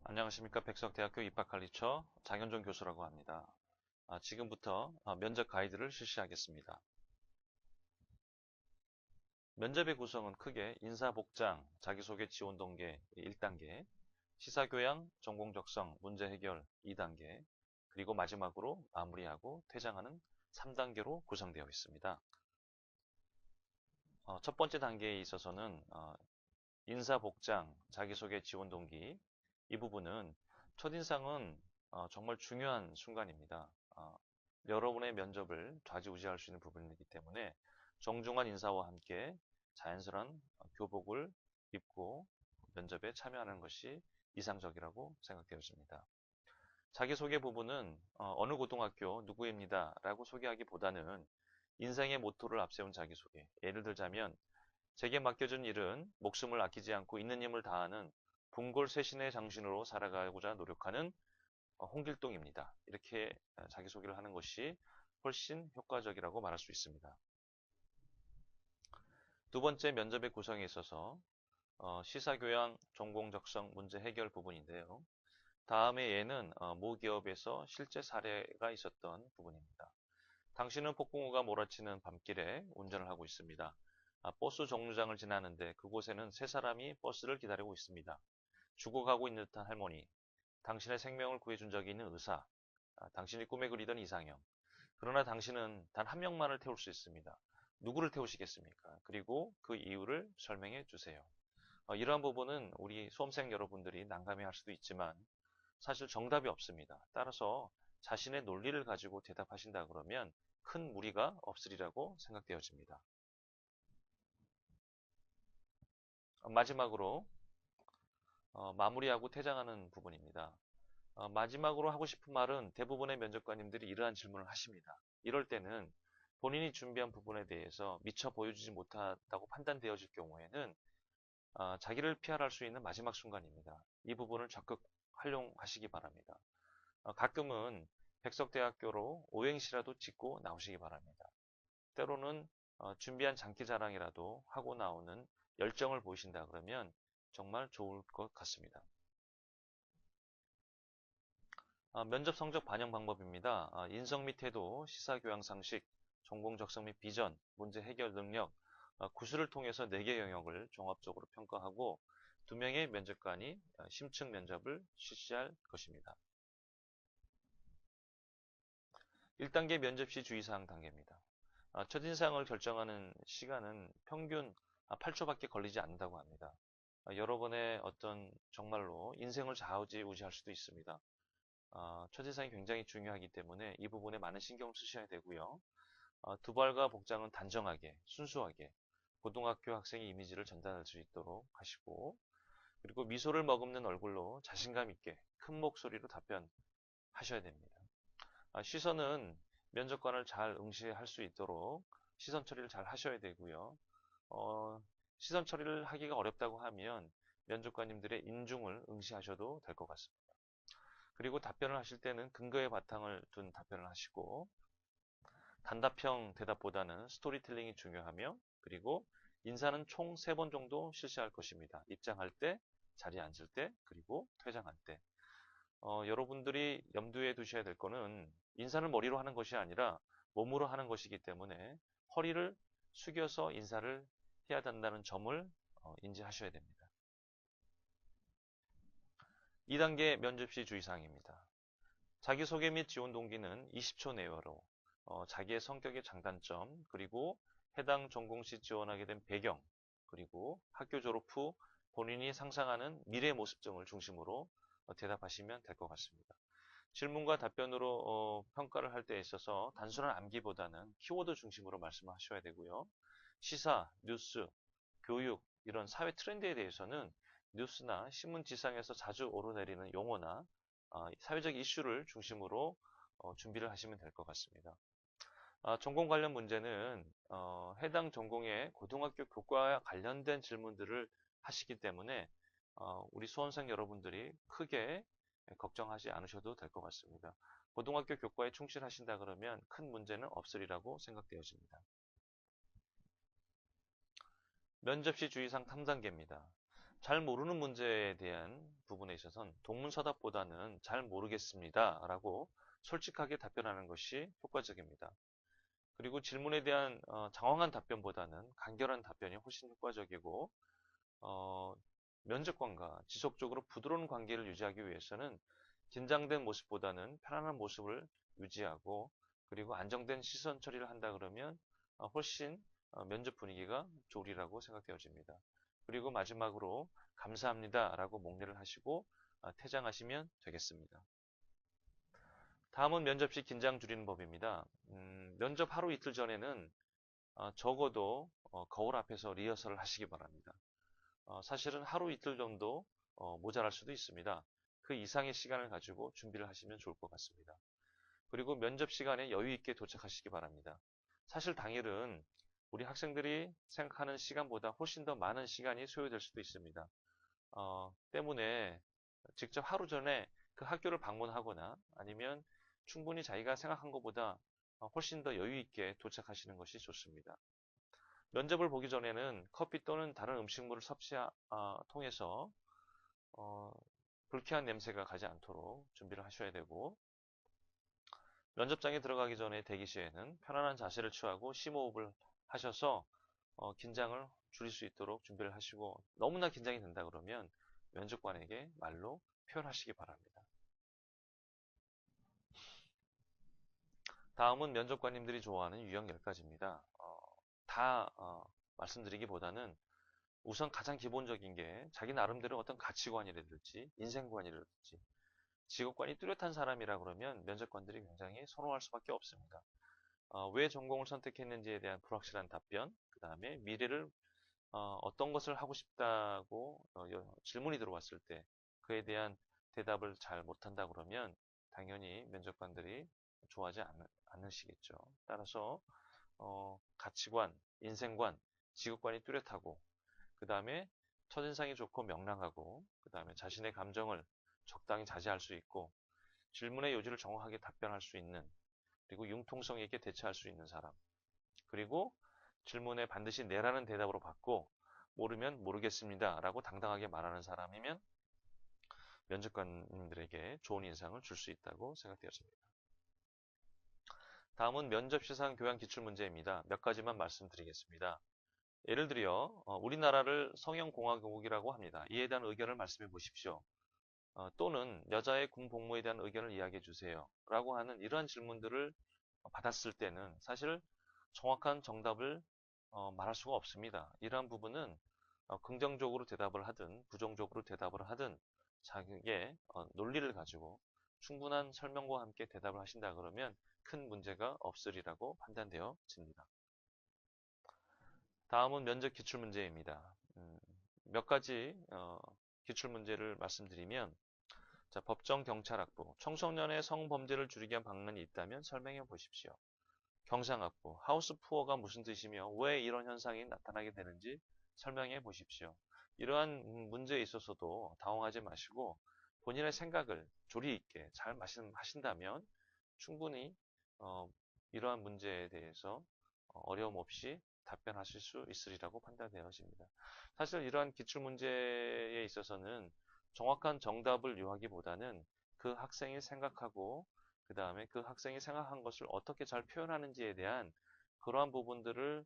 안녕하십니까. 백석대학교 입학관리처 장현종 교수라고 합니다. 지금부터 면접 가이드를 실시하겠습니다. 면접의 구성은 크게 인사복장, 자기소개 지원 동계 1단계, 시사교양, 전공적성, 문제 해결 2단계, 그리고 마지막으로 마무리하고 퇴장하는 3단계로 구성되어 있습니다. 첫 번째 단계에 있어서는 인사복장, 자기소개 지원 동기 이 부분은 첫인상은 정말 중요한 순간입니다. 여러분의 면접을 좌지우지할 수 있는 부분이기 때문에 정중한 인사와 함께 자연스러운 교복을 입고 면접에 참여하는 것이 이상적이라고 생각되어집니다. 자기소개 부분은 어느 고등학교 누구입니다 라고 소개하기보다는 인생의 모토를 앞세운 자기소개. 예를 들자면 제게 맡겨진 일은 목숨을 아끼지 않고 있는 힘을 다하는 궁궐쇄신의 정신으로 살아가고자 노력하는 홍길동입니다. 이렇게 자기소개를 하는 것이 훨씬 효과적이라고 말할 수 있습니다. 두 번째 면접의 구성에 있어서 시사교양, 전공적성, 문제 해결 부분인데요. 다음에 얘는 모 기업에서 실제 사례가 있었던 부분입니다. 당신은 폭풍우가 몰아치는 밤길에 운전을 하고 있습니다. 버스 정류장을 지나는데 그곳에는 세 사람이 버스를 기다리고 있습니다. 죽어가고 있는 듯한 할머니, 당신의 생명을 구해준 적이 있는 의사, 당신이 꿈에 그리던 이상형. 그러나 당신은 단 한 명만을 태울 수 있습니다. 누구를 태우시겠습니까? 그리고 그 이유를 설명해 주세요. 이러한 부분은 우리 수험생 여러분들이 난감해할 수도 있지만 사실 정답이 없습니다. 따라서 자신의 논리를 가지고 대답하신다 그러면 큰 무리가 없으리라고 생각되어집니다. 마지막으로 마무리하고 퇴장하는 부분입니다. 마지막으로 하고 싶은 말은 대부분의 면접관님들이 이러한 질문을 하십니다. 이럴 때는 본인이 준비한 부분에 대해서 미처 보여주지 못하다고 판단되어질 경우에는 자기를 PR할 수 있는 마지막 순간입니다. 이 부분을 적극 활용하시기 바랍니다. 가끔은 백석대학교로 오행시라도 찍고 나오시기 바랍니다. 때로는 준비한 장기자랑이라도 하고 나오는 열정을 보이신다 그러면 정말 좋을 것 같습니다. 면접 성적 반영 방법입니다. 인성 및 태도, 시사교양 상식, 전공 적성 및 비전, 문제 해결 능력, 구술을 통해서 4개 영역을 종합적으로 평가하고 2명의 면접관이 심층 면접을 실시할 것입니다. 1단계 면접 시 주의사항 단계입니다. 첫인상을 결정하는 시간은 평균 8초밖에 걸리지 않는다고 합니다. 여러분의 어떤 정말로 인생을 좌우지우지할 수도 있습니다. 첫인상이 굉장히 중요하기 때문에 이 부분에 많은 신경을 쓰셔야 되고요. 두발과 복장은 단정하게, 순수하게 고등학교 학생의 이미지를 전달할 수 있도록 하시고 그리고 미소를 머금는 얼굴로 자신감 있게 큰 목소리로 답변하셔야 됩니다. 시선은 면접관을 잘 응시할 수 있도록 시선 처리를 잘 하셔야 되고요. 시선 처리를 하기가 어렵다고 하면 면접관님들의 인중을 응시하셔도 될 것 같습니다. 그리고 답변을 하실 때는 근거에 바탕을 둔 답변을 하시고 단답형 대답보다는 스토리텔링이 중요하며 그리고 인사는 총 3번 정도 실시할 것입니다. 입장할 때, 자리에 앉을 때, 그리고 퇴장할 때. 여러분들이 염두에 두셔야 될 거는 인사를 머리로 하는 것이 아니라 몸으로 하는 것이기 때문에 허리를 숙여서 인사를 해야 된다는 점을 인지하셔야 됩니다. 2단계 면접 시 주의사항입니다. 자기소개 및 지원 동기는 20초 내외로 자기의 성격의 장단점, 그리고 해당 전공 시 지원하게 된 배경, 그리고 학교 졸업 후 본인이 상상하는 미래 모습 등을 중심으로 대답하시면 될 것 같습니다. 질문과 답변으로 평가를 할 때 있어서 단순한 암기보다는 키워드 중심으로 말씀하셔야 되고요. 시사, 뉴스, 교육, 이런 사회 트렌드에 대해서는 뉴스나 신문 지상에서 자주 오르내리는 용어나 사회적 이슈를 중심으로 준비를 하시면 될 것 같습니다. 전공 관련 문제는 해당 전공의 고등학교 교과와 관련된 질문들을 하시기 때문에 우리 수험생 여러분들이 크게 걱정하지 않으셔도 될 것 같습니다. 고등학교 교과에 충실하신다 그러면 큰 문제는 없으리라고 생각되어집니다. 면접 시 주의사항 3단계입니다. 잘 모르는 문제에 대한 부분에 있어서는 동문서답보다는 잘 모르겠습니다 라고 솔직하게 답변하는 것이 효과적입니다. 그리고 질문에 대한 장황한 답변보다는 간결한 답변이 훨씬 효과적이고, 면접관과 지속적으로 부드러운 관계를 유지하기 위해서는 긴장된 모습보다는 편안한 모습을 유지하고, 그리고 안정된 시선 처리를 한다 그러면 훨씬 면접 분위기가 좋으리라고 생각되어집니다. 그리고 마지막으로 감사합니다 라고 목례를 하시고 퇴장하시면 되겠습니다. 다음은 면접 시 긴장 줄이는 법입니다. 면접 하루 이틀 전에는 적어도 거울 앞에서 리허설을 하시기 바랍니다. 사실은 하루 이틀 정도 모자랄 수도 있습니다. 그 이상의 시간을 가지고 준비를 하시면 좋을 것 같습니다. 그리고 면접 시간에 여유 있게 도착하시기 바랍니다. 사실 당일은 우리 학생들이 생각하는 시간보다 훨씬 더 많은 시간이 소요될 수도 있습니다. 때문에 직접 하루 전에 그 학교를 방문하거나 아니면 충분히 자기가 생각한 것보다 훨씬 더 여유 있게 도착하시는 것이 좋습니다. 면접을 보기 전에는 커피 또는 다른 음식물을 통해서 불쾌한 냄새가 가지 않도록 준비를 하셔야 되고, 면접장에 들어가기 전에 대기실에는 편안한 자세를 취하고 심호흡을 하셔서 긴장을 줄일 수 있도록 준비를 하시고, 너무나 긴장이 된다 그러면 면접관에게 말로 표현하시기 바랍니다. 다음은 면접관님들이 좋아하는 유형 10가지입니다. 다 말씀드리기보다는 우선 가장 기본적인 게 자기 나름대로 어떤 가치관이라든지 인생관이라든지 직업관이 뚜렷한 사람이라 그러면 면접관들이 굉장히 선호할 수밖에 없습니다. 왜 전공을 선택했는지에 대한 불확실한 답변, 그 다음에 미래를 어떤 것을 하고 싶다고 질문이 들어왔을 때 그에 대한 대답을 잘 못한다 그러면 당연히 면접관들이 좋아하지 않으시겠죠. 따라서 가치관, 인생관, 직업관이 뚜렷하고, 그 다음에 첫인상이 좋고 명랑하고, 그 다음에 자신의 감정을 적당히 자제할 수 있고, 질문의 요지를 정확하게 답변할 수 있는, 그리고 융통성 있게 대처할 수 있는 사람, 그리고 질문에 반드시 네라는 대답으로 받고 모르면 모르겠습니다 라고 당당하게 말하는 사람이면 면접관님들에게 좋은 인상을 줄 수 있다고 생각되어집니다. 다음은 면접 시상 교양 기출 문제입니다. 몇 가지만 말씀드리겠습니다. 예를 들어 우리나라를 성형공화국이라고 합니다. 이에 대한 의견을 말씀해 보십시오. 또는 여자의 군 복무에 대한 의견을 이야기해 주세요 라고 하는 이러한 질문들을 받았을 때는 사실 정확한 정답을 말할 수가 없습니다. 이러한 부분은 긍정적으로 대답을 하든 부정적으로 대답을 하든 자기의 논리를 가지고 충분한 설명과 함께 대답을 하신다 그러면 큰 문제가 없으리라고 판단되어집니다. 다음은 면접 기출문제입니다. 몇 가지 기출문제를 말씀드리면, 자, 법정 경찰학부, 청소년의 성범죄를 줄이기 위한 방안이 있다면 설명해 보십시오. 경상학부, 하우스 푸어가 무슨 뜻이며 왜 이런 현상이 나타나게 되는지 설명해 보십시오. 이러한 문제에 있어서도 당황하지 마시고 본인의 생각을 조리 있게 잘 말씀하신다면 충분히 이러한 문제에 대해서 어려움 없이 답변하실 수 있으리라고 판단되어집니다. 사실 이러한 기출문제에 있어서는 정확한 정답을 요하기보다는 그 학생이 생각하고 그 다음에 그 학생이 생각한 것을 어떻게 잘 표현하는지에 대한 그러한 부분들을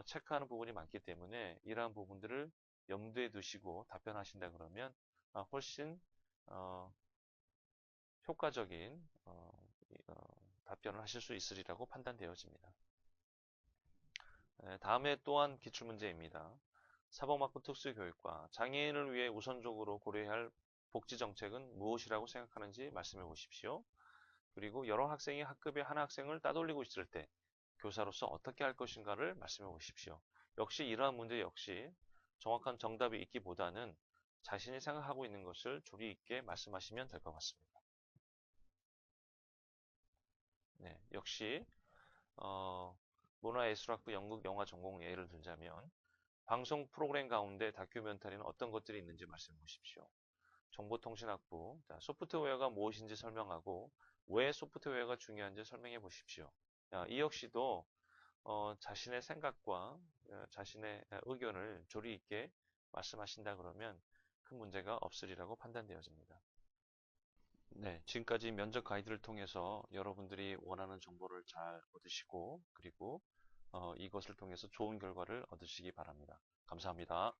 체크하는 부분이 많기 때문에 이러한 부분들을 염두에 두시고 답변하신다 그러면 훨씬 효과적인 답변을 하실 수 있으리라고 판단되어집니다. 다음에 또한 기출문제입니다. 사법학부 특수교육과 장애인을 위해 우선적으로 고려해야 할 복지정책은 무엇이라고 생각하는지 말씀해 보십시오. 그리고 여러 학생이 학급의 한 학생을 따돌리고 있을 때 교사로서 어떻게 할 것인가를 말씀해 보십시오. 역시 이러한 문제 역시 정확한 정답이 있기보다는 자신이 생각하고 있는 것을 조리 있게 말씀하시면 될 것 같습니다. 네, 역시 문화예술학부 연극 영화 전공 예를 들자면 방송 프로그램 가운데 다큐멘터리는 어떤 것들이 있는지 말씀해 보십시오. 정보통신학부, 소프트웨어가 무엇인지 설명하고 왜 소프트웨어가 중요한지 설명해 보십시오. 이 역시도 자신의 생각과 자신의 의견을 조리 있게 말씀하신다 그러면 큰 문제가 없으리라고 판단되어집니다. 네, 지금까지 면접 가이드를 통해서 여러분들이 원하는 정보를 잘 얻으시고 그리고 이것을 통해서 좋은 결과를 얻으시기 바랍니다. 감사합니다.